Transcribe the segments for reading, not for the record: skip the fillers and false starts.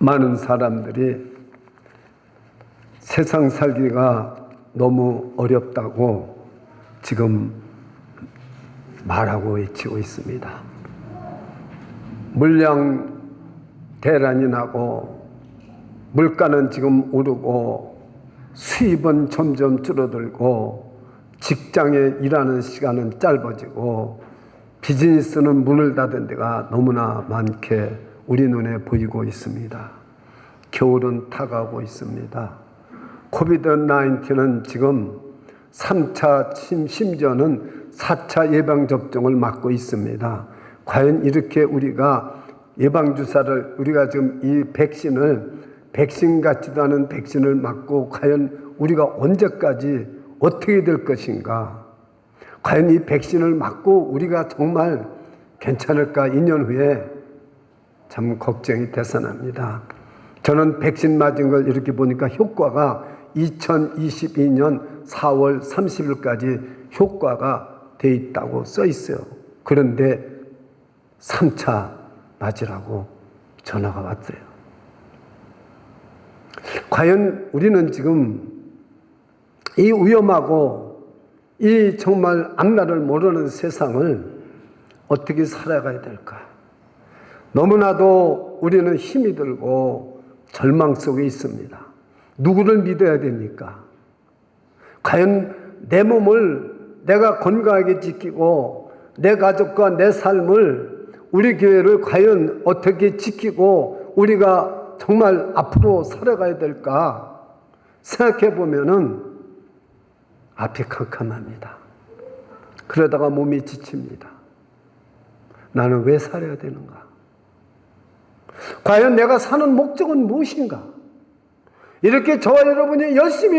많은 사람들이 세상 살기가 너무 어렵다고 지금 말하고 외치고 있습니다. 물량 대란이 나고 물가는 지금 오르고 수입은 점점 줄어들고 직장에 일하는 시간은 짧아지고 비즈니스는 문을 닫은 데가 너무나 많게 우리 눈에 보이고 있습니다. 겨울은 다가오고 있습니다. 코비드-19는 지금 3차 심지어는 4차 예방접종을 맞고 있습니다. 과연 이렇게 우리가 예방주사를 우리가 지금 이 백신 같지도 않은 백신을 맞고 과연 우리가 언제까지 어떻게 될 것인가? 과연 이 백신을 맞고 우리가 정말 괜찮을까? 2년 후에 참 걱정이 되서납니다. 저는 백신 맞은 걸 이렇게 보니까 효과가 2022년 4월 30일까지 효과가 돼 있다고 써 있어요. 그런데 3차 맞으라고 전화가 왔어요. 과연 우리는 지금 이 위험하고 이 정말 앞날을 모르는 세상을 어떻게 살아가야 될까? 너무나도 우리는 힘이 들고 절망 속에 있습니다. 누구를 믿어야 됩니까? 과연 내 몸을 내가 건강하게 지키고 내 가족과 내 삶을 우리 교회를 과연 어떻게 지키고 우리가 정말 앞으로 살아가야 될까 생각해 보면은 앞이 캄캄합니다. 그러다가 몸이 지칩니다. 나는 왜 살아야 되는가? 과연 내가 사는 목적은 무엇인가? 이렇게 저와 여러분이 열심히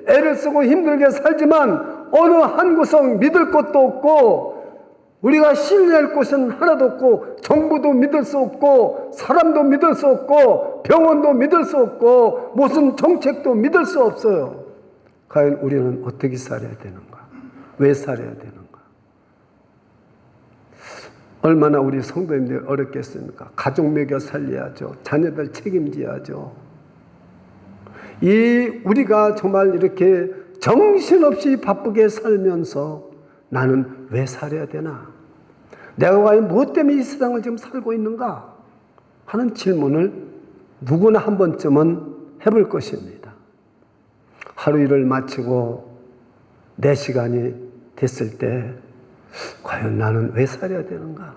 애를 쓰고 힘들게 살지만 어느 한 구석 믿을 곳도 없고 우리가 신뢰할 곳은 하나도 없고 정부도 믿을 수 없고 사람도 믿을 수 없고 병원도 믿을 수 없고 무슨 정책도 믿을 수 없어요. 과연 우리는 어떻게 살아야 되는가? 왜 살아야 되는가? 얼마나 우리 성도님들이 어렵겠습니까? 가족 먹여 살려야죠. 자녀들 책임져야죠. 우리가 정말 이렇게 정신없이 바쁘게 살면서 나는 왜 살아야 되나? 내가 과연 무엇 때문에 이 세상을 지금 살고 있는가? 하는 질문을 누구나 한 번쯤은 해볼 것입니다. 하루 일을 마치고 내 시간이 됐을 때 과연 나는 왜 살아야 되는가?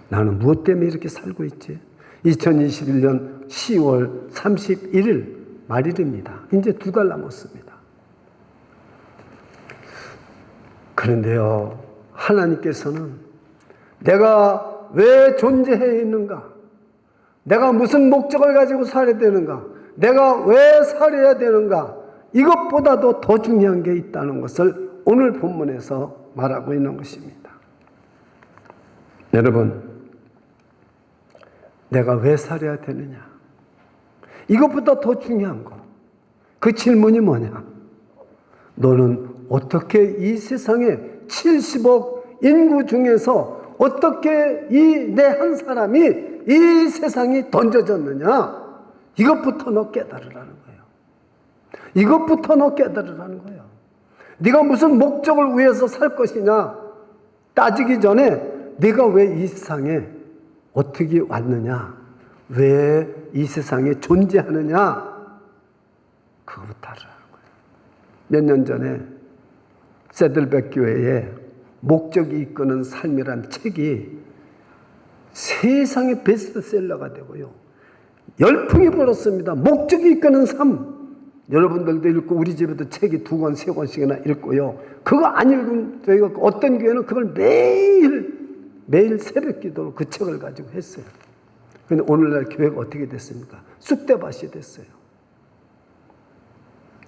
나는 무엇 때문에 이렇게 살고 있지? 2021년 10월 31일 말일입니다. 이제 2달 남았습니다. 그런데요, 하나님께서는 내가 왜 존재해 있는가? 내가 무슨 목적을 가지고 살아야 되는가? 내가 왜 살아야 되는가? 이것보다도 더 중요한 게 있다는 것을 오늘 본문에서 말하고 있는 것입니다. 여러분, 내가 왜 살아야 되느냐? 이것보다 더 중요한 거. 그 질문이 뭐냐? 너는 어떻게 이 세상에 70억 인구 중에서 어떻게 이 내 한 사람이 이 세상에 던져졌느냐? 이것부터 너 깨달으라는 거예요. 이것부터 너 깨달으라는 거예요. 네가 무슨 목적을 위해서 살 것이냐 따지기 전에 네가 왜 이 세상에 어떻게 왔느냐? 왜 이 세상에 존재하느냐? 그거부터 알아라는 거예요. 몇 년 전에 세들백 교회에 목적이 이끄는 삶이란 책이 세상의 베스트셀러가 되고요. 열풍이 불었습니다. 목적이 이끄는 삶. 여러분들도 읽고 우리 집에도 책이 2권, 3권씩이나 읽고요. 그거 안 읽은 저희가 어떤 교회는 그걸 매일 새벽 기도로 그 책을 가지고 했어요. 그런데 오늘날 교회가 어떻게 됐습니까? 쑥대밭이 됐어요.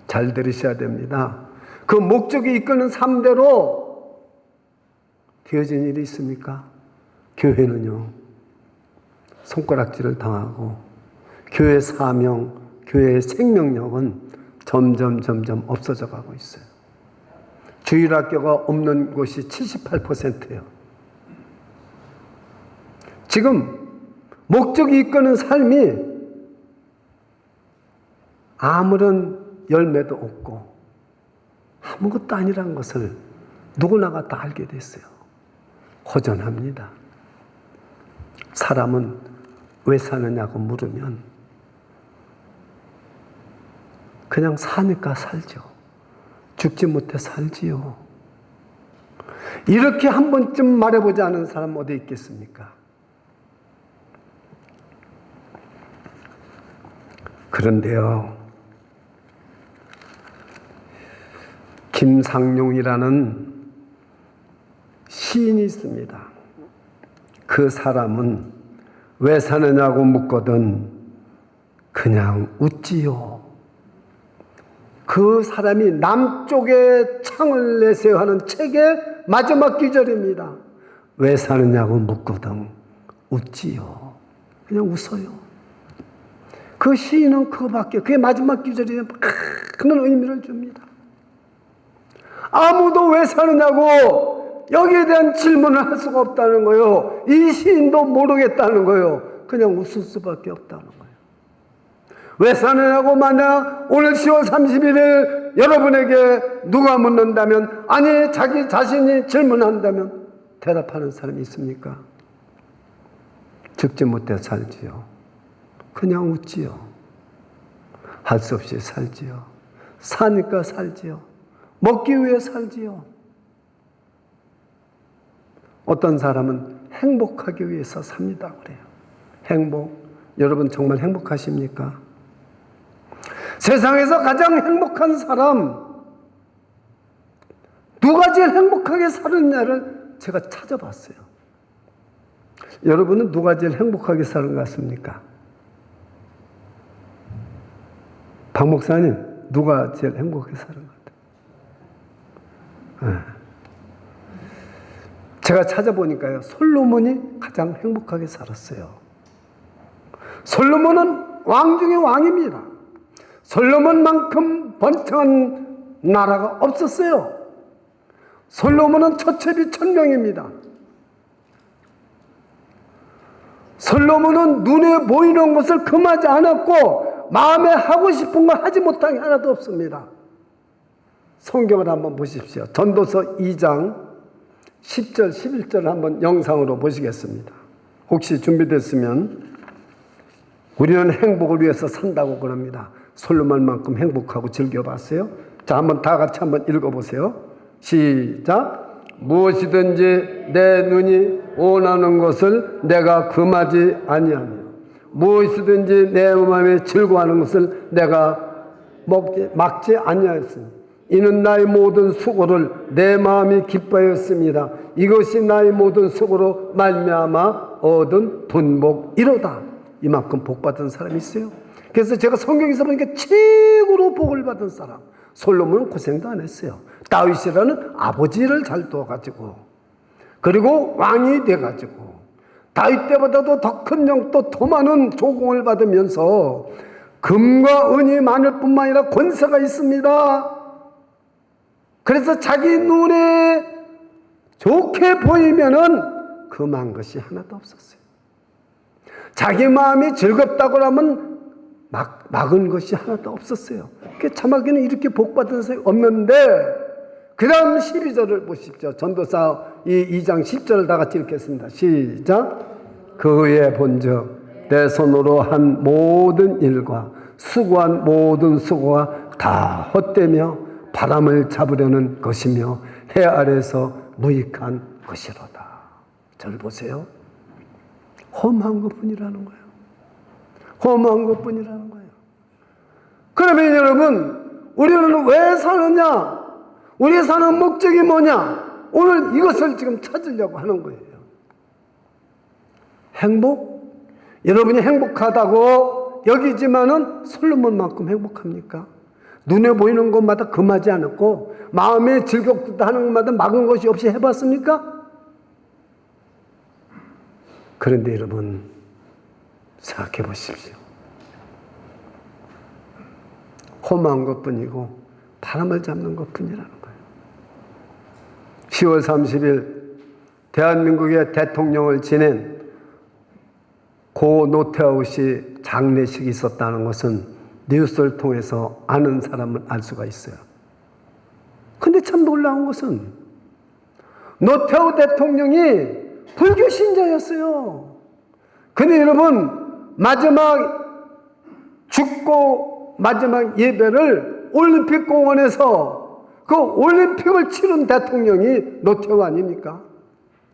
잘 들으셔야 됩니다. 그 목적이 이끄는 삶대로 되어진 일이 있습니까? 교회는요, 손가락질을 당하고 교회 사명, 교회의 생명력은 점점 없어져 가고 있어요. 주일학교가 없는 곳이 78%예요. 지금 목적이 이끄는 삶이 아무런 열매도 없고 아무것도 아니라는 것을 누구나가 다 알게 됐어요. 허전합니다. 사람은 왜 사느냐고 물으면 그냥 사니까 살죠. 죽지 못해 살지요. 이렇게 한 번쯤 말해보지 않은 사람 어디 있겠습니까? 그런데요, 김상용이라는 시인이 있습니다. 그 사람은 왜 사느냐고 묻거든 그냥 웃지요. 그 사람이 남쪽에 창을 내세요 하는 책의 마지막 기절입니다. 왜 사느냐고 묻거든 웃지요. 그냥 웃어요. 그 시인은 그거밖에, 그게 마지막 기절이 큰 의미를 줍니다. 아무도 왜 사느냐고 여기에 대한 질문을 할 수가 없다는 거예요. 이 시인도 모르겠다는 거예요. 그냥 웃을 수밖에 없다는 거예요. 왜 사느냐고 만약 오늘 10월 31일 여러분에게 누가 묻는다면, 아니 자기 자신이 질문한다면 대답하는 사람이 있습니까? 죽지 못해 살지요. 그냥 웃지요. 할 수 없이 살지요. 사니까 살지요. 먹기 위해 살지요. 어떤 사람은 행복하기 위해서 삽니다 그래요. 행복. 여러분 정말 행복하십니까? 세상에서 가장 행복한 사람, 누가 제일 행복하게 사느냐를 제가 찾아봤어요. 여러분은 누가 제일 행복하게 사는 것 같습니까? 박 목사님, 누가 제일 행복하게 사는 것 같아요? 네. 제가 찾아보니까요, 솔로몬이 가장 행복하게 살았어요. 솔로몬은 왕 중의 왕입니다. 솔로몬만큼 번창한 나라가 없었어요. 솔로몬은 처첩이 1000명입니다. 솔로몬은 눈에 보이는 것을 금하지 않았고 마음에 하고 싶은 걸 하지 못한 게 하나도 없습니다. 성경을 한번 보십시오. 전도서 2장 10절 11절 한번 영상으로 보시겠습니다. 혹시 준비됐으면, 우리는 행복을 위해서 산다고 그럽니다. 솔로몬만큼 행복하고 즐겨봤어요? 자, 한번 다 같이 한번 읽어보세요. 시작. 무엇이든지 내 눈이 원하는 것을 내가 금하지 아니하며 무엇이든지 내 마음에 즐거워하는 것을 내가 막지 아니하였으니 이는 나의 모든 수고를 내 마음이 기뻐하였습니다. 이것이 나의 모든 수고로 말미암아 얻은 분복이로다. 이만큼 복받은 사람이 있어요. 그래서 제가 성경에서 보니까 최고로 복을 받은 사람, 솔로몬은 고생도 안 했어요. 다윗이라는 아버지를 잘 둬가지고, 그리고 왕이 돼가지고 다윗 때보다도 더 큰 영도 더 많은 조공을 받으면서 금과 은이 많을 뿐만 아니라 권세가 있습니다. 그래서 자기 눈에 좋게 보이면은 금한 것이 하나도 없었어요. 자기 마음이 즐겁다고 하면 막은 것이 하나도 없었어요. 자막에는 이렇게 복받은 사람이 없는데, 그 다음 12절을 보십시오. 전도서 2장 10절을 다 같이 읽겠습니다. 시작. 그의 본즉 내 손으로 한 모든 일과 수고한 모든 수고가 다 헛되며 바람을 잡으려는 것이며 해 아래서 무익한 것이로다. 저를 보세요. 험한 것뿐이라는 거예요. 험한 것뿐이라는 거예요. 그러면 여러분, 우리는 왜 사느냐? 우리 사는 목적이 뭐냐? 오늘 이것을 지금 찾으려고 하는 거예요. 행복? 여러분이 행복하다고 여기지만은 솔로몬만큼 행복합니까? 눈에 보이는 것마다 금하지 않았고 마음에 즐겁다 하는 것마다 막은 것이 없이 해봤습니까? 그런데 여러분, 생각해 보십시오. 험한 것뿐이고 바람을 잡는 것뿐이라는 거예요. 10월 30일 대한민국의 대통령을 지낸 고 노태우 씨 장례식이 있었다는 것은 뉴스를 통해서 아는 사람은 알 수가 있어요. 근데 참 놀라운 것은 노태우 대통령이 불교 신자였어요. 근데 여러분, 마지막 죽고 마지막 예배를 올림픽 공원에서 그 올림픽을 치른 대통령이 노태우 아닙니까?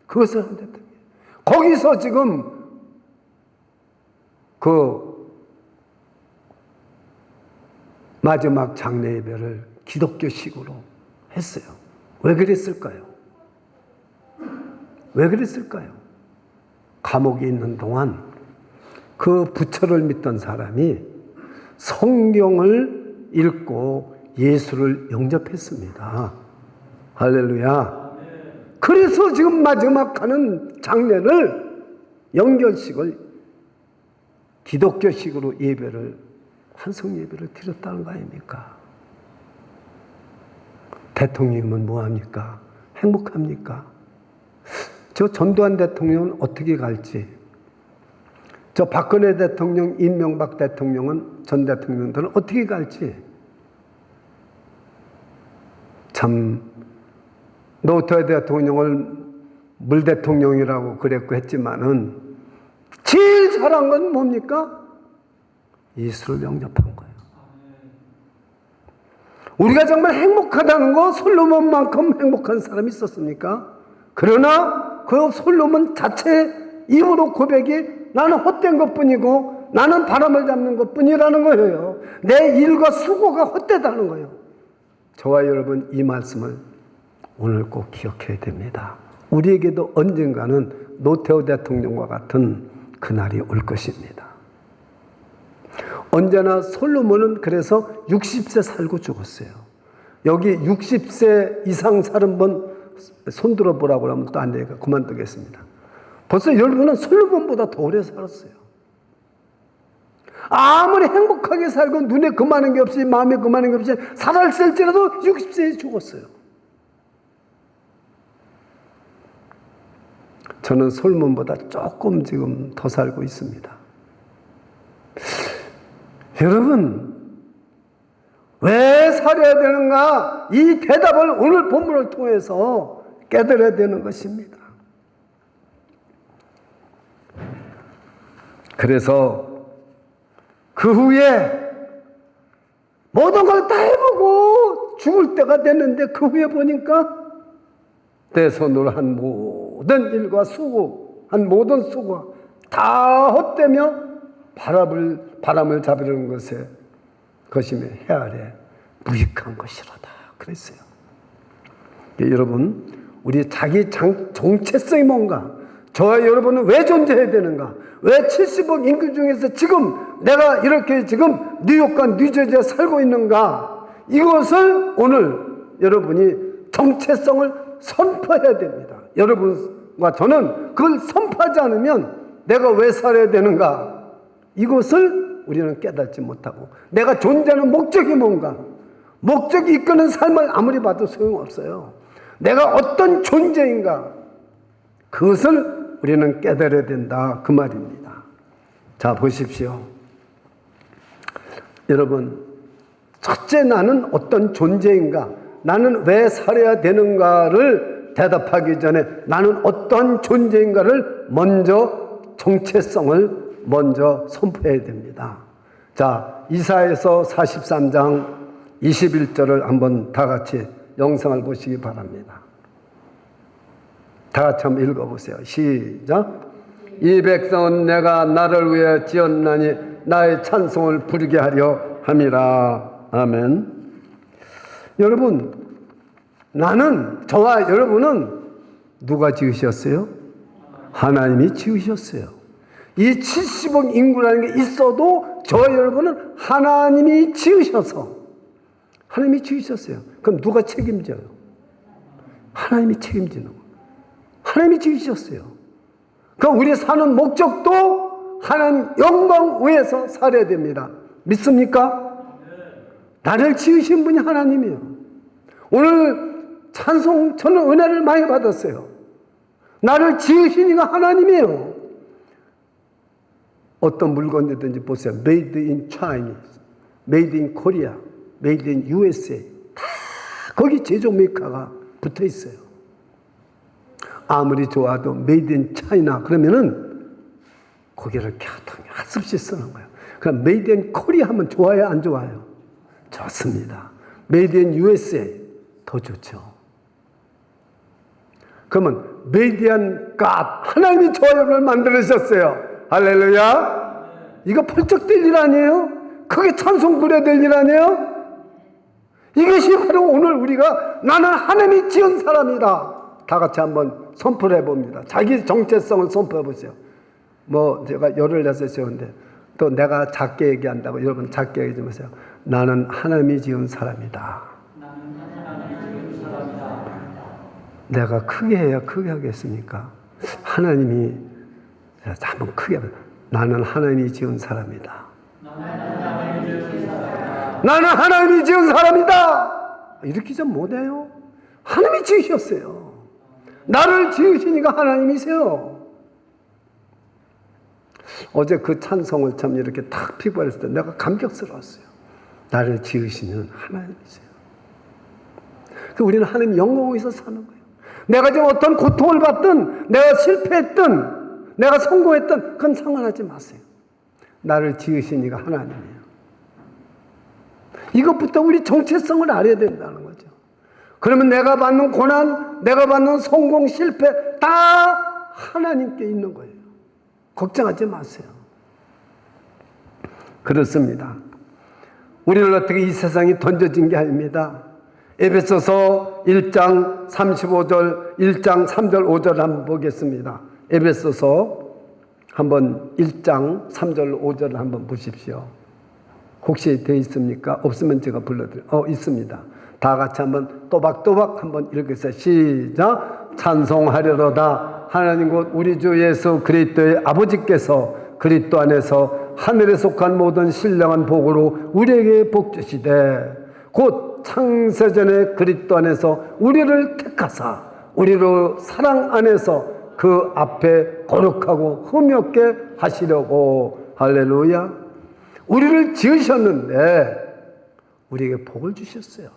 그것을 한 대통령. 거기서 지금 그 마지막 장례 예배를 기독교식으로 했어요. 왜 그랬을까요? 왜 그랬을까요? 감옥에 있는 동안 그 부처를 믿던 사람이 성경을 읽고 예수를 영접했습니다. 할렐루야. 그래서 지금 마지막 하는 장례를 영결식을 기독교식으로 예배를 환송 예배를 드렸다는 거 아닙니까? 대통령은 뭐합니까? 행복합니까? 저 전두환 대통령은 어떻게 갈지, 저 박근혜 대통령, 이명박 대통령은, 전 대통령들은 어떻게 갈지, 참 노태우 대통령을 물 대통령이라고 그랬고 했지만은 제일 잘한 건 뭡니까? 예수를 영접한 거예요. 우리가 정말 행복하다는 거, 솔로몬만큼 행복한 사람이 있었습니까? 그러나 그 솔로몬 자체 입으로 고백이 나는 헛된 것뿐이고 나는 바람을 잡는 것뿐이라는 거예요. 내 일과 수고가 헛되다는 거예요. 저와 여러분, 이 말씀을 오늘 꼭 기억해야 됩니다. 우리에게도 언젠가는 노태우 대통령과 같은 그날이 올 것입니다. 언제나 솔로몬은 그래서 60세 살고 죽었어요. 여기 60세 이상 사는 분 손들어 보라고 하면 또 안 되니까 그만두겠습니다. 벌써 여러분은 솔로몬보다 더 오래 살았어요. 아무리 행복하게 살고 눈에 그만한 게 없이 마음에 그만한 게 없이 살았을지라도 60세에 죽었어요. 저는 솔로몬보다 조금 지금 더 살고 있습니다. 여러분, 왜 살아야 되는가? 이 대답을 오늘 본문을 통해서 깨달아야 되는 것입니다. 그래서 그 후에 모든 걸 다 해보고 죽을 때가 됐는데 그 후에 보니까 내 손으로 한 모든 일과 수고, 한 모든 수고가 다 헛되며 바람을 잡으려는 것이며 해 아래 무익한 것이로다 그랬어요. 여러분, 우리 자기 정체성이 뭔가, 저와 여러분은 왜 존재해야 되는가, 왜 70억 인구 중에서 지금 내가 이렇게 지금 뉴욕과 뉴저지에 살고 있는가, 이것을 오늘 여러분이 정체성을 선포해야 됩니다. 여러분과 저는 그걸 선포하지 않으면 내가 왜 살아야 되는가, 이것을 우리는 깨닫지 못하고, 내가 존재하는 목적이 뭔가, 목적이 이끄는 삶을 아무리 봐도 소용없어요. 내가 어떤 존재인가, 그것을 우리는 깨달아야 된다, 그 말입니다. 자, 보십시오. 여러분, 첫째, 나는 어떤 존재인가, 나는 왜 살아야 되는가를 대답하기 전에 나는 어떤 존재인가를 먼저, 정체성을 먼저 선포해야 됩니다. 자, 이사야서 43장 21절을 한번 다 같이 영상을 보시기 바랍니다. 다 같이 한번 읽어보세요. 시작. 이 백성은 내가 나를 위해 지었나니 나의 찬송을 부르게 하려 함이라. 아멘. 여러분, 나는, 저와 여러분은 누가 지으셨어요? 하나님이 지으셨어요. 이 70억 인구라는 게 있어도 저와 여러분은 하나님이 지으셔서, 하나님이 지으셨어요. 그럼 누가 책임져요? 하나님이 책임지는 거예요. 하나님이 지으셨어요. 그럼 우리 사는 목적도 하나님 영광 위에서 살아야 됩니다. 믿습니까? 나를 지으신 분이 하나님이에요. 오늘 찬송, 저는 은혜를 많이 받았어요. 나를 지으신 이가 하나님이에요. 어떤 물건이든지 보세요. Made in China. 메이드 인 코리아, 메이드 인 USA 다 거기 제조 메이커가 붙어 있어요. 아무리 좋아도 메이드 인 차이나 그러면은 고개를 갸우뚱 한숨씩 쓰는 거예요. 그럼 메이드 인 코리아 하면 좋아요, 안 좋아요? 좋습니다. 메이드 인 USA 더 좋죠. 그러면 메이드 인 갓, 하나님이 좋아요를 만들으셨어요. 할렐루야. 이거 펄쩍 뛸 일 아니에요? 크게 찬송 부려야 될 일 아니에요? 이것이 바로 오늘 우리가 나는 하나님이 지은 사람이다. 다 같이 한번 선포를 해봅니다. 자기 정체성을 선포해 보세요. 뭐 제가 16이었는데 또 내가 작게 얘기한다고 여러분 작게 얘기해 주세요. 나는 하나님이 지은 사람이다. 내가 크게 해야 크게 하겠습니까? 하나님이 한번 크게 나는 하나님이 지은 사람이다. 나는 하나님이 지은 사람이다. 이렇게 좀 못해요. 하나님이 지으셨어요. 나를 지으시니까 하나님이세요. 어제 그 찬송을 참 이렇게 탁 피부했을 때 내가 감격스러웠어요. 나를 지으시는 하나님이세요. 우리는 하나님 영광에서 사는 거예요. 내가 지금 어떤 고통을 받든 내가 실패했든 내가 성공했든 그건 상관하지 마세요. 나를 지으시니까 하나님이에요. 이것부터 우리 정체성을 알아야 된다는 거죠. 그러면 내가 받는 고난, 내가 받는 성공, 실패 다 하나님께 있는 거예요. 걱정하지 마세요. 그렇습니다. 우리는 어떻게 이 세상에 던져진 게 아닙니다. 에베소서 1장 35절, 1장 3절, 5절 한번 보겠습니다. 에베소서 한번 1장 3절, 5절 한번 보십시오. 혹시 되어 있습니까? 없으면 제가 불러드려요. 있습니다. 다 같이 한번 또박또박 한번 읽으세요. 시작. 찬송하려로다. 하나님 곧 우리 주 예수 그리스도의 아버지께서 그리스도 안에서 하늘에 속한 모든 신령한 복으로 우리에게 복 주시되 곧 창세전에 그리스도 안에서 우리를 택하사 우리로 사랑 안에서 그 앞에 거룩하고 흠이 없게 하시려고. 할렐루야. 우리를 지으셨는데 우리에게 복을 주셨어요.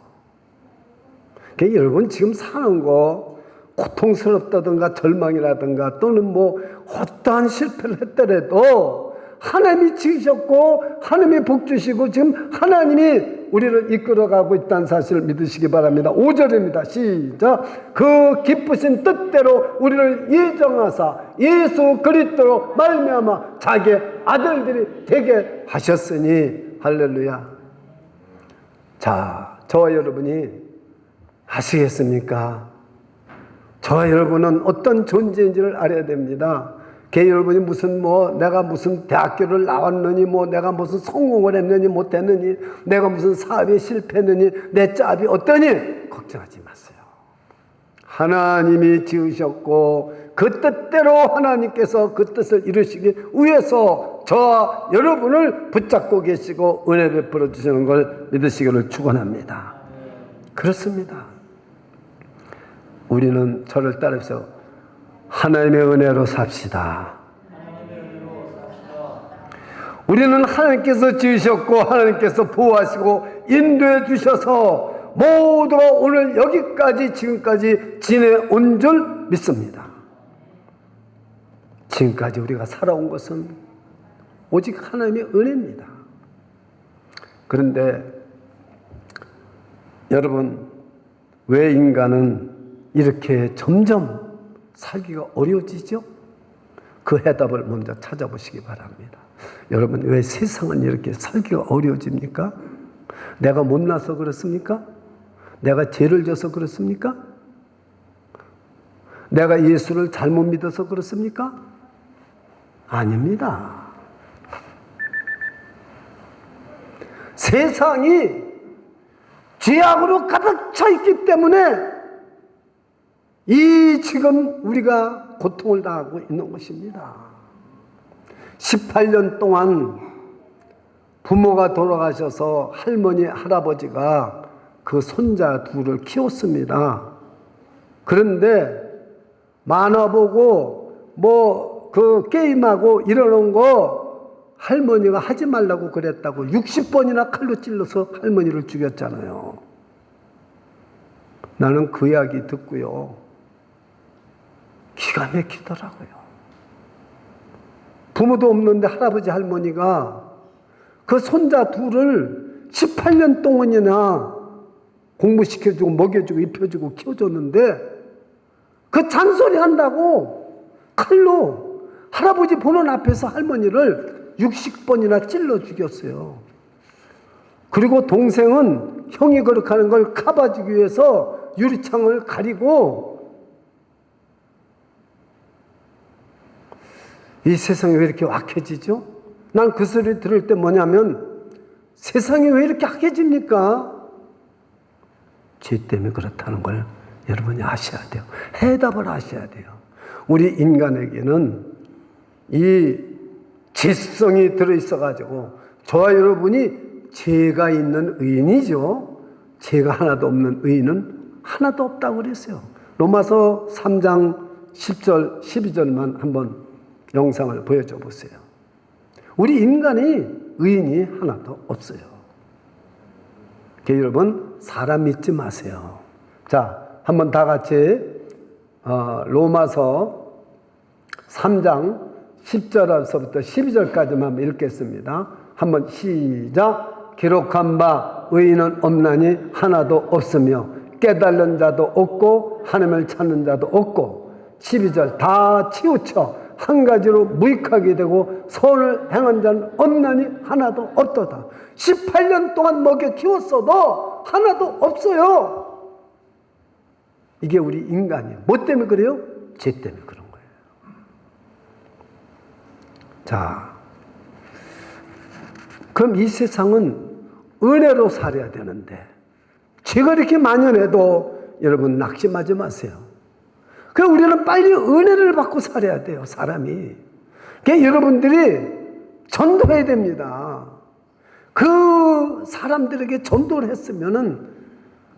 그러니까 여러분 지금 사는 거 고통스럽다든가 절망이라든가 또는 뭐 어떠한 실패를 했더라도 하나님이 지으셨고 하나님이 복 주시고 지금 하나님이 우리를 이끌어가고 있다는 사실을 믿으시기 바랍니다. 5절입니다. 시작. 그 기쁘신 뜻대로 우리를 예정하사 예수 그리스도로 말미암아 자기의 아들들이 되게 하셨으니. 할렐루야. 자, 저와 여러분이 아시겠습니까? 저와 여러분은 어떤 존재인지를 알아야 됩니다. 여러분이 무슨 내가 무슨 대학교를 나왔느니 내가 무슨 성공을 했느니 못했느니 내가 무슨 사업에 실패했느니 내 짭이 어떠니 걱정하지 마세요. 하나님이 지으셨고 그 뜻대로 하나님께서 그 뜻을 이루시기 위해서 저와 여러분을 붙잡고 계시고 은혜 베풀어 주시는 걸 믿으시기를 축원합니다. 그렇습니다. 우리는 저를 따라서 하나님의 은혜로 삽시다. 우리는 하나님께서 지으셨고 하나님께서 보호하시고 인도해 주셔서 모두가 오늘 여기까지 지금까지 지내온 줄 믿습니다. 지금까지 우리가 살아온 것은 오직 하나님의 은혜입니다. 그런데 여러분, 왜 인간은 이렇게 점점 살기가 어려워지죠? 그 해답을 먼저 찾아보시기 바랍니다. 여러분, 왜 세상은 이렇게 살기가 어려워집니까? 내가 못나서 그렇습니까? 내가 죄를 져서 그렇습니까? 내가 예수를 잘못 믿어서 그렇습니까? 아닙니다. 세상이 죄악으로 가득 차 있기 때문에 이 지금 우리가 고통을 당하고 있는 것입니다. 18년 동안 부모가 돌아가셔서 할머니, 할아버지가 그 손자 둘을 키웠습니다. 그런데 만화 보고 그 게임하고 이러는 거 할머니가 하지 말라고 그랬다고 60번이나 칼로 찔러서 할머니를 죽였잖아요. 나는 그 이야기 듣고요, 기가 막히더라고요. 부모도 없는데 할아버지 할머니가 그 손자 둘을 18년 동안이나 공부시켜주고 먹여주고 입혀주고 키워줬는데 그 잔소리 한다고 칼로 할아버지 보는 앞에서 할머니를 60번이나 찔러 죽였어요. 그리고 동생은 형이 그렇게 하는 걸 카봐주기 위해서 유리창을 가리고, 이 세상이 왜 이렇게 악해지죠? 난 그 소리 들을 때 뭐냐면, 세상이 왜 이렇게 악해집니까? 죄 때문에 그렇다는 걸 여러분이 아셔야 돼요. 해답을 아셔야 돼요. 우리 인간에게는 이 죄성이 들어있어가지고, 저와 여러분이 죄가 있는 의인이죠. 죄가 하나도 없는 의인은 하나도 없다고 그랬어요. 로마서 3장 10절, 12절만 한번 영상을 보여줘 보세요. 우리 인간이 의인이 하나도 없어요. 여러분, 사람 믿지 마세요. 자, 한번 다 같이 로마서 3장 10절에서부터 12절까지만 한번 읽겠습니다. 한번 시작. 기록한 바 의인은 없나니 하나도 없으며 깨달는 자도 없고 하나님을 찾는 자도 없고, 12절 다 치우쳐 한 가지로 무익하게 되고 선을 행한 자는 없나니 하나도 없도다. 18년 동안 먹여 키웠어도 하나도 없어요. 이게 우리 인간이에요. 뭐 때문에 그래요? 죄 때문에 그런 거예요. 자, 그럼 이 세상은 은혜로 살아야 되는데, 죄가 이렇게 만연해도 여러분 낙심하지 마세요. 그럼 우리는 빨리 은혜를 받고 살아야 돼요, 사람이. 그러니까 여러분들이 전도해야 됩니다. 그 사람들에게 전도를 했으면은,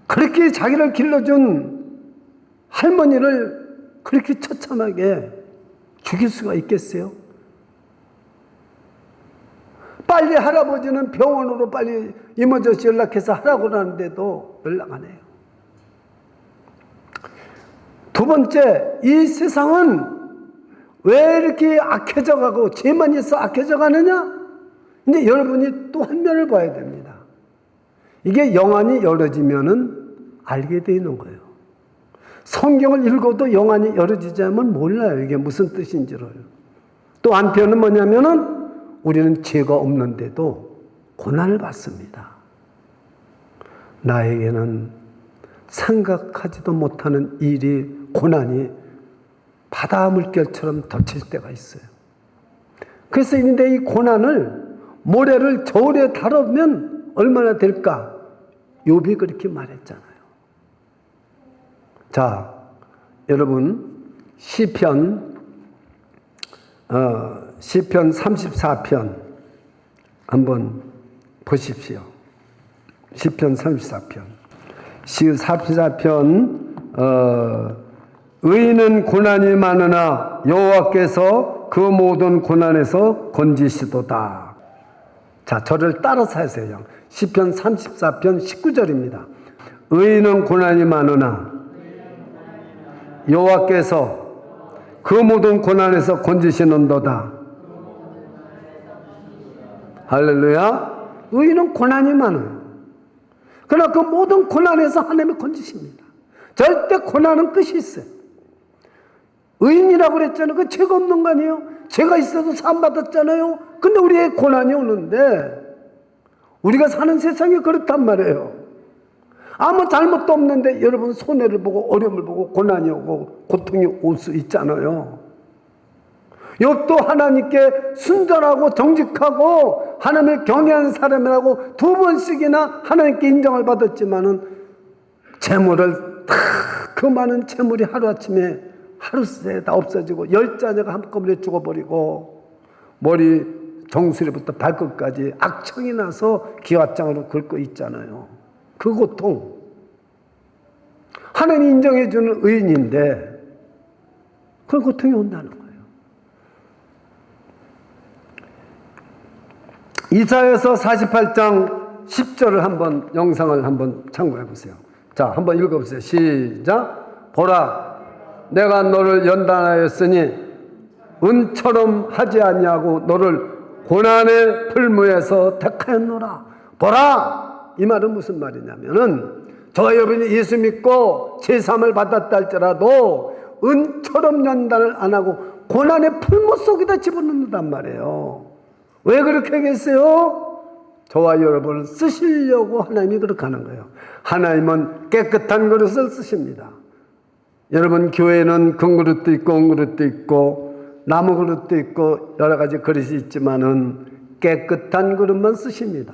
그렇게 자기를 길러준 할머니를 그렇게 처참하게 죽일 수가 있겠어요? 빨리 할아버지는 병원으로 빨리 이머저씨 연락해서 하라고 하는데도 연락 안 해요. 두 번째, 이 세상은 왜 이렇게 악해져 가고 죄만 있어 악해져 가느냐? 근데 여러분이 또 한 면을 봐야 됩니다. 이게 영안이 열어지면은 알게 되는 거예요. 성경을 읽어도 영안이 열어지지 않으면 몰라요, 이게 무슨 뜻인지를. 또 한편은 뭐냐면은 우리는 죄가 없는데도 고난을 받습니다. 나에게는 생각하지도 못하는 일이, 고난이 바다 물결처럼 덮칠 때가 있어요. 그래서 이 고난을, 모래를 저울에 달으면 얼마나 될까? 욥이 그렇게 말했잖아요. 자, 여러분, 시편 34편 한번 보십시오. 시편 34편. 34편 의인은 고난이 많으나 여호와께서 그 모든 고난에서 건지시도다. 자, 저를 따라서 하세요. 시편 34편 19절입니다. 의인은 고난이 많으나 여호와께서 그 모든 고난에서 건지시는도다. 할렐루야. 의인은 고난이 많아요. 그러나 그 모든 고난에서 하나님이 건지십니다. 절대 고난은 끝이 있어요. 의인이라고 그랬잖아요. 그 죄가 없는 거 아니에요? 죄가 있어도 사함받았잖아요. 근데 우리의 고난이 오는데, 우리가 사는 세상이 그렇단 말이에요. 아무 잘못도 없는데 여러분 손해를 보고 어려움을 보고 고난이 오고 고통이 올 수 있잖아요. 욥도 하나님께 순전하고 정직하고 하나님을 경외하는 사람이라고 2번씩이나 하나님께 인정을 받았지만은 재물을 그 많은 재물이 하루아침에 하루새에 다 없어지고 10자녀가 한꺼번에 죽어버리고 머리 정수리부터 발끝까지 악청이 나서 기왓장으로 긁고 있잖아요. 그 고통, 하나님이 인정해 주는 의인인데 그 고통이 온다는 거예요. 이사야서 48장 10절을 한번 영상을 한번 참고해 보세요. 자, 한번 읽어보세요. 시작. 보라, 내가 너를 연단하였으니 은처럼 하지 아니하고 너를 고난의 풀무에서 택하였노라. 보라! 이 말은 무슨 말이냐면은 저와 여러분이 예수 믿고 제3을 받았다 할지라도 은처럼 연단을 안 하고 고난의 풀무 속에다 집어넣는단 말이에요. 왜 그렇게 하겠어요? 저와 여러분을 쓰시려고 하나님이 그렇게 하는 거예요. 하나님은 깨끗한 그릇을 쓰십니다. 여러분, 교회는 금그릇도 있고 은그릇도 있고 나무 그릇도 있고 여러 가지 그릇이 있지만은 깨끗한 그릇만 쓰십니다.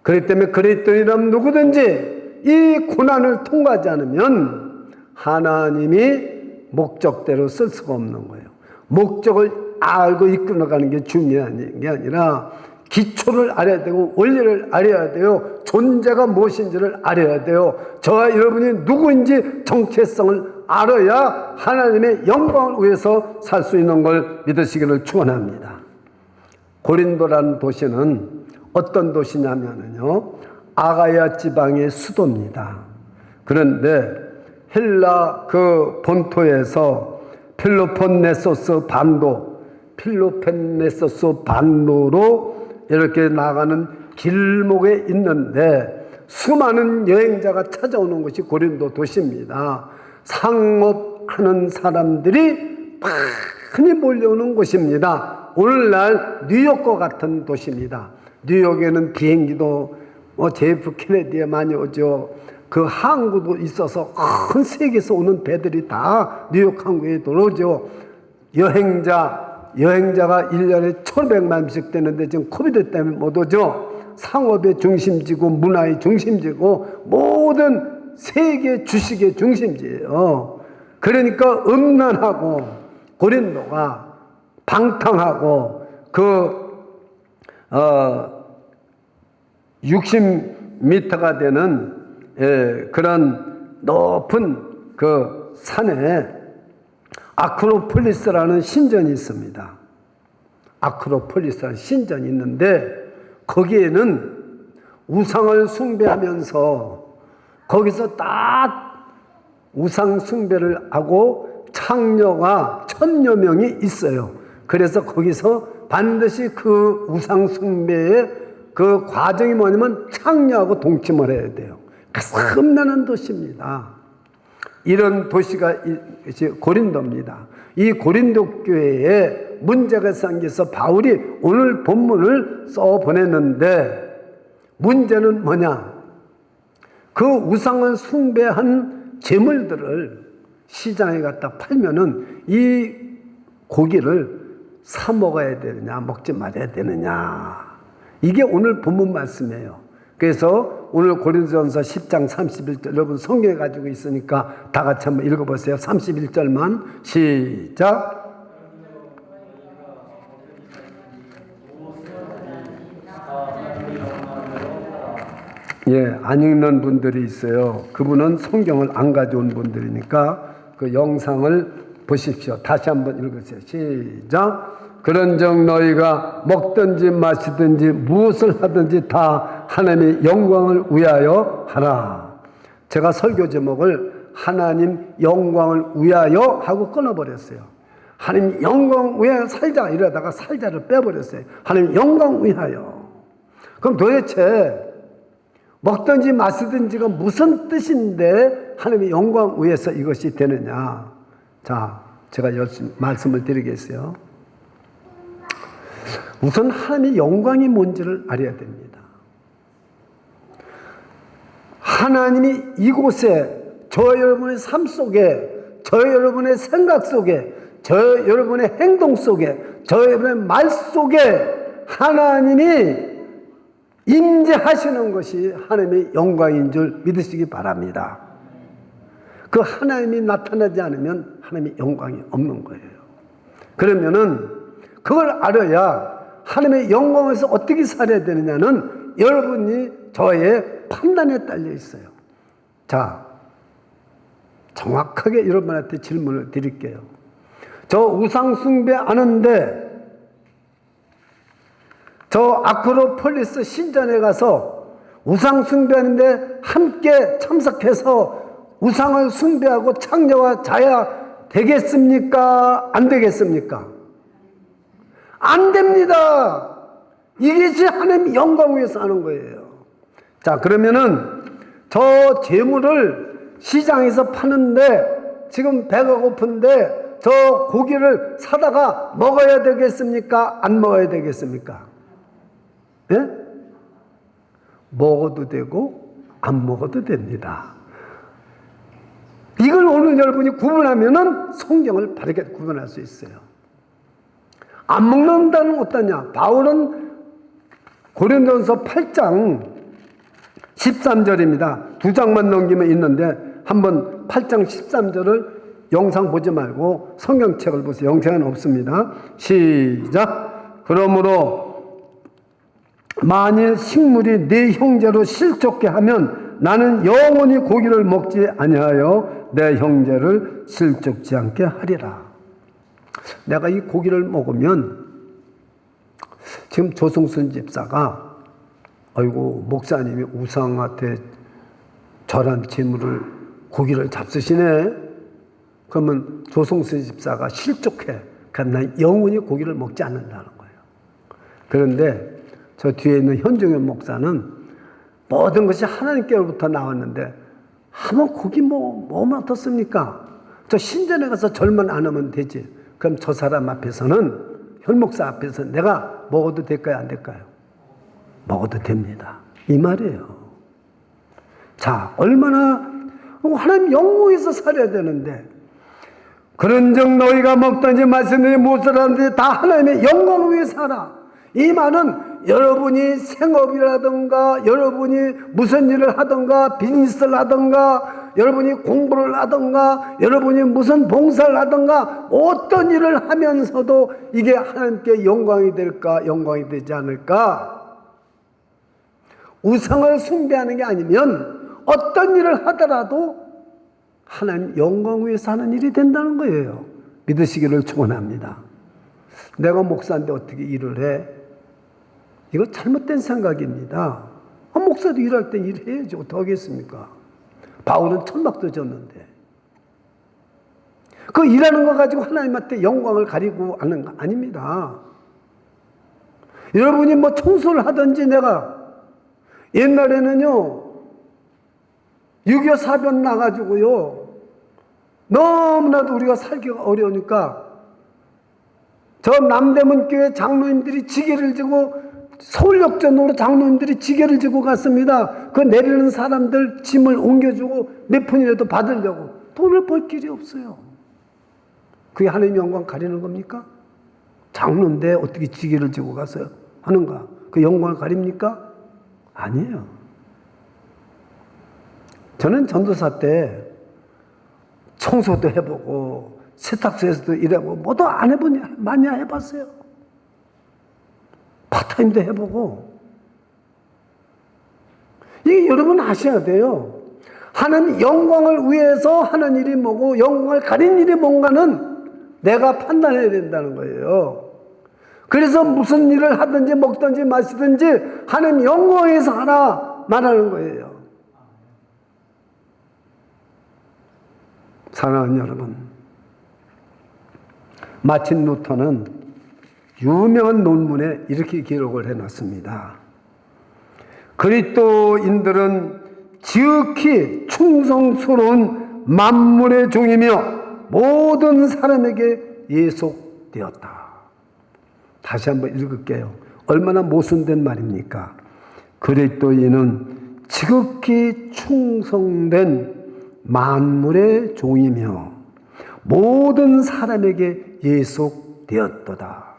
그렇기 때문에 그리스도인이라면 누구든지 이 고난을 통과하지 않으면 하나님이 목적대로 쓸 수가 없는 거예요. 목적을 알고 이끌어가는 게 중요한 게 아니라 기초를 알아야 되고 원리를 알아야 돼요. 존재가 무엇인지를 알아야 돼요. 저와 여러분이 누구인지 정체성을 알아야 하나님의 영광을 위해서 살 수 있는 걸 믿으시기를 축원합니다. 고린도라는 도시는 어떤 도시냐면요, 아가야 지방의 수도입니다. 그런데 헬라 그 본토에서 필로폰네소스 반도로 이렇게 나가는 길목에 있는데 수많은 여행자가 찾아오는 것이 고린도 도시입니다. 상업하는 사람들이 많이 몰려오는 곳입니다. 오늘날 뉴욕과 같은 도시입니다. 뉴욕에는 비행기도 JF 케네디에 많이 오죠. 그 항구도 있어서 큰 세계에서 오는 배들이 다 뉴욕 항구에 들어오죠. 여행자가 1년에 1,500만씩 되는데 지금 코비드 때문에 못 오죠. 상업의 중심지고 문화의 중심지고 모든 세계 주식의 중심지예요. 그러니까 음란하고 고린도가 방탕하고 60m가 되는 그런 높은 그 산에 아크로폴리스라는 신전이 있습니다. 아크로폴리스라는 신전이 있는데 거기에는 우상을 숭배하면서 거기서 딱 우상 숭배를 하고 창녀가 1,000여 명이 있어요. 그래서 거기서 반드시 그 우상 숭배의 그 과정이 뭐냐면 창녀하고 동침을 해야 돼요. 험난한 도시입니다. 이런 도시가 고린도입니다. 이 고린도 교회에 문제가 생겨서 바울이 오늘 본문을 써 보냈는데 문제는 뭐냐? 그 우상을 숭배한 재물들을 시장에 갖다 팔면은 이 고기를 사 먹어야 되느냐, 먹지 말아야 되느냐. 이게 오늘 본문 말씀이에요. 그래서 오늘 고린도전서 10장 31절 여러분 성경에 가지고 있으니까 다 같이 한번 읽어보세요. 31절만 시작. 예, 안 읽는 분들이 있어요. 그분은 성경을 안 가져온 분들이니까 그 영상을 보십시오. 다시 한번 읽으세요. 시작. 그런즉 너희가 먹든지 마시든지 무엇을 하든지 다 하나님의 영광을 위하여 하라. 제가 설교 제목을 하나님 영광을 위하여 하고 끊어버렸어요. 하나님 영광 위하여 살자 이러다가 살자를 빼버렸어요. 하나님 영광 위하여. 그럼 도대체 먹든지 마시든지가 무슨 뜻인데 하나님의 영광 위해서 이것이 되느냐. 자, 제가 열심히 말씀을 드리겠어요. 우선 하나님의 영광이 뭔지를 알아야 됩니다. 하나님이 이곳에 저 여러분의 삶 속에, 저 여러분의 생각 속에, 저 여러분의 행동 속에, 저 여러분의 말 속에 하나님이 임재하시는 것이 하나님의 영광인 줄 믿으시기 바랍니다. 그 하나님이 나타나지 않으면 하나님의 영광이 없는 거예요. 그러면은 그걸 알아야 하나님의 영광에서 어떻게 살아야 되느냐는 여러분이 저의 판단에 딸려 있어요. 자, 정확하게 여러분한테 질문을 드릴게요. 저 우상 숭배 안 하는데 저 아크로폴리스 신전에 가서 우상 숭배하는데 함께 참석해서 우상을 숭배하고 창녀와 자야 되겠습니까? 안 되겠습니까? 안 됩니다. 이것이 하나님 영광 위해서 하는 거예요. 자, 그러면은 저 재물을 시장에서 파는데 지금 배가 고픈데 저 고기를 사다가 먹어야 되겠습니까? 안 먹어야 되겠습니까? 예? 먹어도 되고 안 먹어도 됩니다. 이걸 오늘 여러분이 구분하면은 성경을 바르게 구분할 수 있어요. 안 먹는다는 어떠냐? 바울은 고린도전서 8장 13절입니다. 두 장만 넘기면 있는데 한번 8장 13절을 영상 보지 말고 성경책을 보세요. 영상은 없습니다. 시작. 그러므로 만일 식물이 네 형제로 실족게 하면 나는 영원히 고기를 먹지 아니하여 내 형제를 실족지 않게 하리라. 내가 이 고기를 먹으면 지금 조성순 집사가 아이고 목사님이 우상한테 절한 재물을 고기를 잡수시네. 그러면 조성순 집사가 실족해. 그럼 난 영원히 고기를 먹지 않는다는 거예요. 그런데 저 뒤에 있는 현종현 목사는 모든 것이 하나님께로부터 나왔는데 한번 고기 뭐만 어떻습니까? 저 신전에 가서 절만 안 하면 되지. 그럼 저 사람 앞에서는 현 목사 앞에서 내가 먹어도 될까요? 안 될까요? 먹어도 됩니다. 이 말이에요. 자, 얼마나 하나님 영광에서 살아야 되는데 그런즉 너희가 먹든지 마시든지 무엇을 하든지 다 하나님의 영광을 위해 살아. 이 말은 여러분이 생업이라든가 여러분이 무슨 일을 하든가 비즈니스를 하든가 여러분이 공부를 하든가 여러분이 무슨 봉사를 하든가 어떤 일을 하면서도 이게 하나님께 영광이 될까 영광이 되지 않을까. 우상을 숭배하는 게 아니면 어떤 일을 하더라도 하나님 영광 위해서 하는 일이 된다는 거예요. 믿으시기를 축원합니다. 내가 목사인데 어떻게 일을 해? 이거 잘못된 생각입니다. 목사도 일할 땐 일해야지 어떡하겠습니까? 바울은 천막도 졌는데 그 일하는 거 가지고 하나님한테 영광을 가리고 하는 거 아닙니다. 여러분이 뭐 청소를 하든지 내가 옛날에는요 6.25 사변 나가지고요 너무나도 우리가 살기가 어려우니까 저 남대문 교회 장로님들이 지게를 지고 서울역전으로 장로님들이 지게를 지고 갔습니다. 그 내리는 사람들 짐을 옮겨주고 몇 푼이라도 받으려고. 돈을 벌 길이 없어요. 그게 하나님 영광 가리는 겁니까? 장로인데 어떻게 지게를 지고 가서 하는가? 그 영광을 가립니까? 아니에요. 저는 전도사 때 청소도 해보고 세탁소에서도 일해보고 뭐도 안 해보냐 많이 해봤어요. 파타임도 해보고. 이게 여러분 아셔야 돼요. 하나님 영광을 위해서 하는 일이 뭐고 영광을 가린 일이 뭔가는 내가 판단해야 된다는 거예요. 그래서 무슨 일을 하든지 먹든지 마시든지 하나님 영광을 위해서 하라 말하는 거예요. 사랑하는 여러분, 마틴 루터는 유명한 논문에 이렇게 기록을 해놨습니다. 그리스도인들은 지극히 충성스러운 만물의 종이며 모든 사람에게 예속되었다. 다시 한번 읽을게요. 얼마나 모순된 말입니까? 그리스도인은 지극히 충성된 만물의 종이며 모든 사람에게 예속되었도다.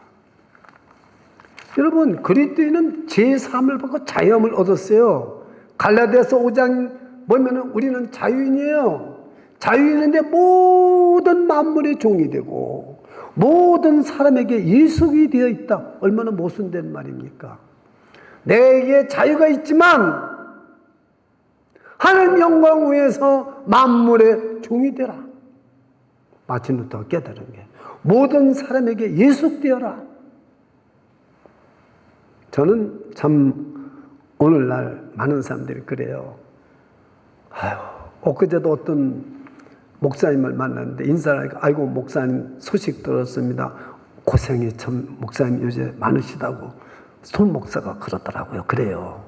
여러분 그리스도인은 제3을 받고 자유함을 얻었어요. 갈라디아서 5장 보면 우리는 자유인이에요. 자유인인데 모든 만물의 종이 되고 모든 사람에게 예속이 되어 있다. 얼마나 모순된 말입니까? 내게 자유가 있지만 하나님 영광 위해서 만물의 종이 되라. 마틴 루터가 깨달은 게 모든 사람에게 예속되어라. 저는 참 오늘날 많은 사람들이 그래요. 아유, 엊그제도 어떤 목사님을 만났는데 인사를 하니까 아이고 목사님 소식 들었습니다. 고생이 참 목사님 요새 많으시다고 손 목사가 그러더라고요. 그래요.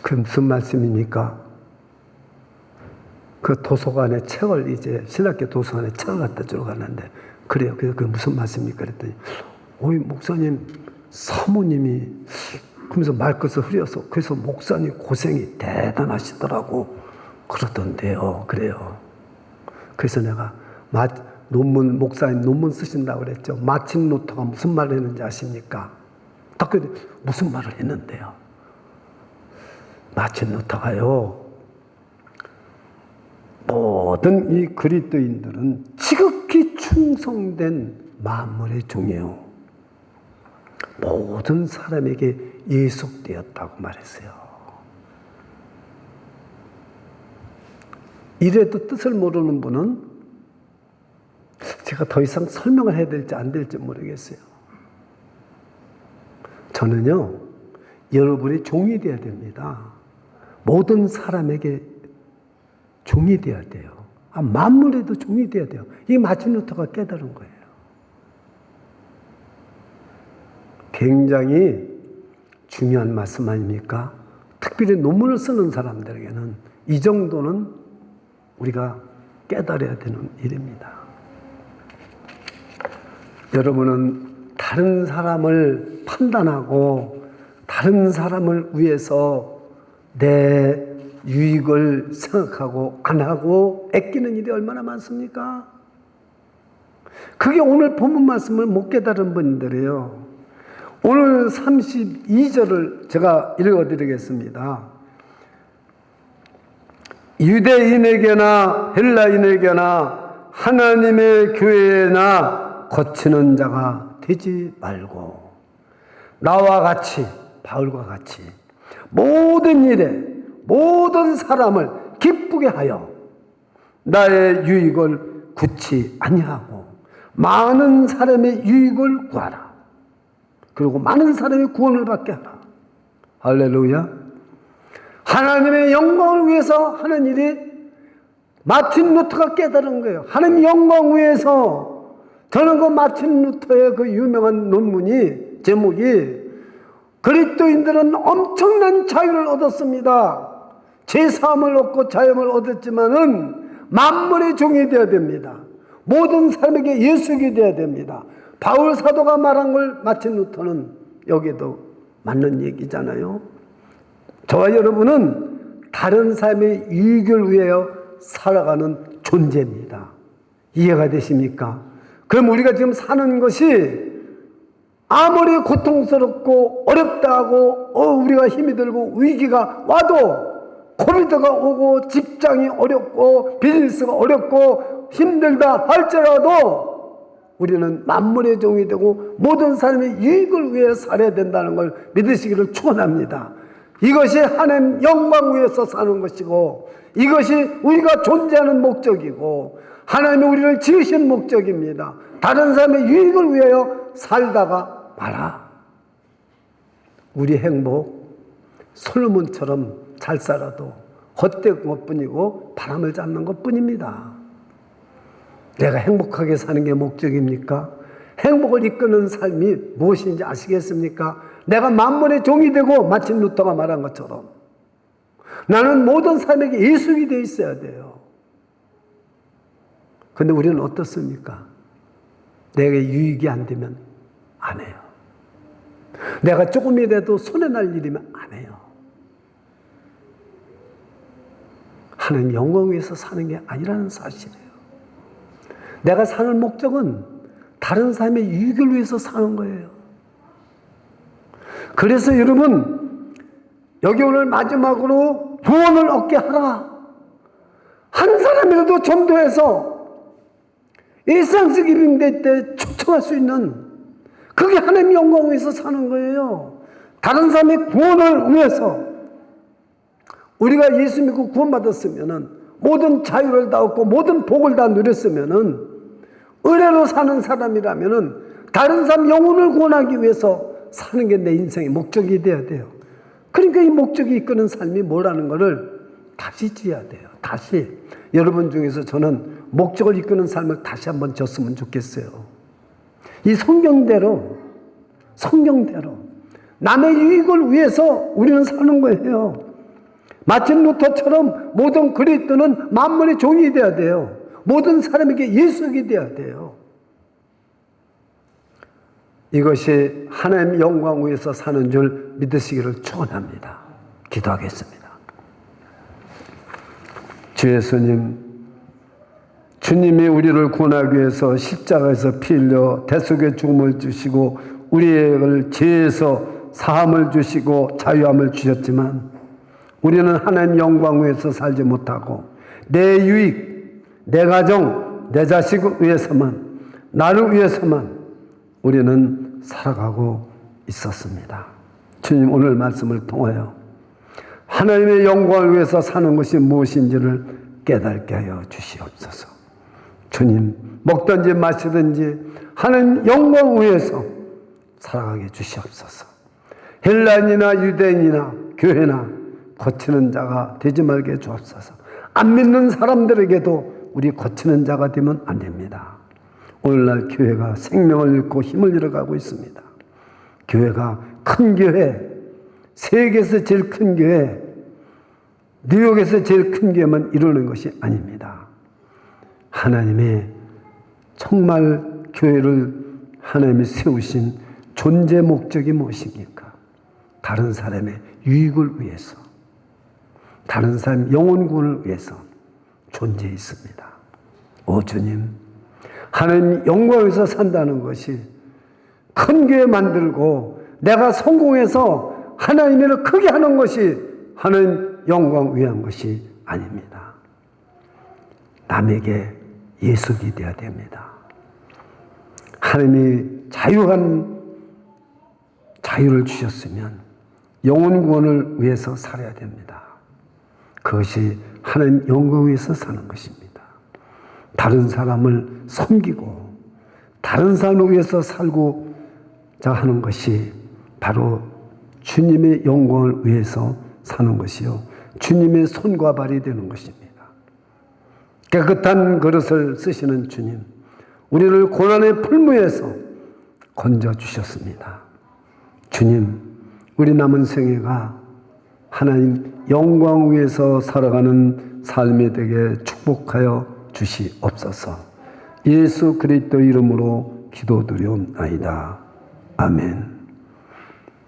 그 무슨 말씀입니까? 그 도서관에 책을 이제 신학교 도서관에 책을 갖다 주러 갔는데 그래요. 그래서 그 무슨 말씀입니까? 그랬더니 오이 목사님 사모님이 그러면서 말끝을 흐려서 그래서 목사님 고생이 대단하시더라고 그러던데요. 그래요. 그래서 내가 목사님 논문 쓰신다고 그랬죠. 마틴 루터가 무슨 말을 했는지 아십니까? 딱 무슨 말을 했는데요. 마틴 루터가요. 모든 이 그리스도인들은 지극히 충성된 만물의 종이에요. 모든 사람에게 예속되었다고 말했어요. 이래도 뜻을 모르는 분은 제가 더 이상 설명을 해야 될지 안 될지 모르겠어요. 저는요, 여러분이 종이 되어야 됩니다. 모든 사람에게 종이 되어야 돼요. 만물에도 종이 되어야 돼요. 이게 마틴 루터가 깨달은 거예요. 굉장히 중요한 말씀 아닙니까? 특별히 논문을 쓰는 사람들에게는 이 정도는 우리가 깨달아야 되는 일입니다. 여러분은 다른 사람을 판단하고 다른 사람을 위해서 내 유익을 생각하고 안 하고 애끼는 일이 얼마나 많습니까? 그게 오늘 본문 말씀을 못 깨달은 분들이에요. 오늘 32절을 제가 읽어드리겠습니다. 유대인에게나 헬라인에게나 하나님의 교회나 거치는 자가 되지 말고 나와 같이 바울과 같이 모든 일에 모든 사람을 기쁘게 하여 나의 유익을 굳이 아니하고 많은 사람의 유익을 구하라. 그리고 많은 사람의 구원을 받게 하라. 할렐루야. 하나님의 영광을 위해서 하는 일이 마틴 루터가 깨달은 거예요. 하나님의 영광을 위해서 저는 그 마틴 루터의 그 유명한 논문이 제목이 그리스도인들은 엄청난 자유를 얻었습니다. 제3을 얻고 자유를 얻었지만은 만물의 종이 되어야 됩니다. 모든 사람에게 예수가 되어야 됩니다. 바울 사도가 말한 걸 마틴 루터는 여기에도 맞는 얘기잖아요. 저와 여러분은 다른 사람의 유익을 위하여 살아가는 존재입니다. 이해가 되십니까? 그럼 우리가 지금 사는 것이 아무리 고통스럽고 어렵다 하고 우리가 힘이 들고 위기가 와도 코비드가 오고 직장이 어렵고 비즈니스가 어렵고 힘들다 할지라도 우리는 만물의 종이 되고 모든 사람의 유익을 위해 살아야 된다는 걸 믿으시기를 축원합니다. 이것이 하나님 영광 위해서 사는 것이고 이것이 우리가 존재하는 목적이고 하나님이 우리를 지으신 목적입니다. 다른 사람의 유익을 위하여 살다가 마라. 우리 행복 솔로몬처럼 잘 살아도 헛된 것뿐이고 바람을 잡는 것뿐입니다. 내가 행복하게 사는 게 목적입니까? 행복을 이끄는 삶이 무엇인지 아시겠습니까? 내가 만물의 종이 되고 마틴 루터가 말한 것처럼 나는 모든 사람에게 예수가 되어 있어야 돼요. 그런데 우리는 어떻습니까? 내게 유익이 안 되면 안 해요. 내가 조금이라도 손해날 일이면 안 해요. 하나님 영광 위해서 사는 게 아니라는 사실이에요. 내가 사는 목적은 다른 사람의 유익을 위해서 사는 거예요. 그래서 여러분 여기 오늘 마지막으로 구원을 얻게 하라. 한 사람이라도 전도해서 일상적 일인데 때 초청할 수 있는 그게 하나님의 영광을 위해서 사는 거예요. 다른 사람의 구원을 위해서 우리가 예수 믿고 구원받았으면은 모든 자유를 다 얻고 모든 복을 다 누렸으면은 은혜로 사는 사람이라면은 다른 사람 영혼을 구원하기 위해서 사는 게 내 인생의 목적이 돼야 돼요. 그러니까 이 목적이 이끄는 삶이 뭐라는 것을 다시 지어야 돼요. 다시. 여러분 중에서 저는 목적을 이끄는 삶을 다시 한번 졌으면 좋겠어요. 이 성경대로 남의 유익을 위해서 우리는 사는 거예요. 마틴 루터처럼 모든 그리스도는 만물의 종이 되어야 돼요. 모든 사람에게 예수가 되어야 돼요. 이것이 하나님 영광 위에서 사는 줄 믿으시기를 축원합니다. 기도하겠습니다. 주 예수님, 주님이 우리를 구원하기 위해서 십자가에서 피 흘려 대속의 죽음을 주시고 우리를 죄에서 사함을 주시고 자유함을 주셨지만 우리는 하나님 영광 위에서 살지 못하고 내 유익, 내 가정, 내 자식을 위해서만, 나를 위해서만 우리는 살아가고 있었습니다. 주님, 오늘 말씀을 통하여 하나님의 영광을 위해서 사는 것이 무엇인지를 깨닫게 하여 주시옵소서. 주님, 먹든지 마시든지 하나님 영광을 위해서 살아가게 주시옵소서. 헬라인이나 유대인이나 교회나 거치는 자가 되지 말게 주옵소서. 안 믿는 사람들에게도 우리 거치는 자가 되면 안 됩니다. 오늘날 교회가 생명을 잃고 힘을 잃어가고 있습니다. 교회가 큰 교회, 세계에서 제일 큰 교회, 뉴욕에서 제일 큰 교회만 이루는 것이 아닙니다. 하나님의 정말 교회를 하나님이 세우신 존재 목적이 무엇입니까? 다른 사람의 유익을 위해서, 다른 사람 영혼 구원을 위해서 존재해 있습니다. 오 주님, 하나님 영광에서 산다는 것이 큰 교회 만들고 내가 성공해서 하나님을 크게 하는 것이 하나님 영광 위한 것이 아닙니다. 남에게 예수가 되어야 됩니다. 하나님이 자유를 주셨으면 영혼 구원을 위해서 살아야 됩니다. 그것이 하나님 영광 위해서 사는 것입니다. 다른 사람을 섬기고 다른 사람을 위해서 살고자 하는 것이 바로 주님의 영광을 위해서 사는 것이요, 주님의 손과 발이 되는 것입니다. 깨끗한 그릇을 쓰시는 주님, 우리를 고난의 풀무에서 건져주셨습니다. 주님, 우리 남은 생애가 하나님 영광 위에서 살아가는 삶이 되게 축복하여 주시옵소서. 예수 그리스도 이름으로 기도드리옵나이다. 아멘.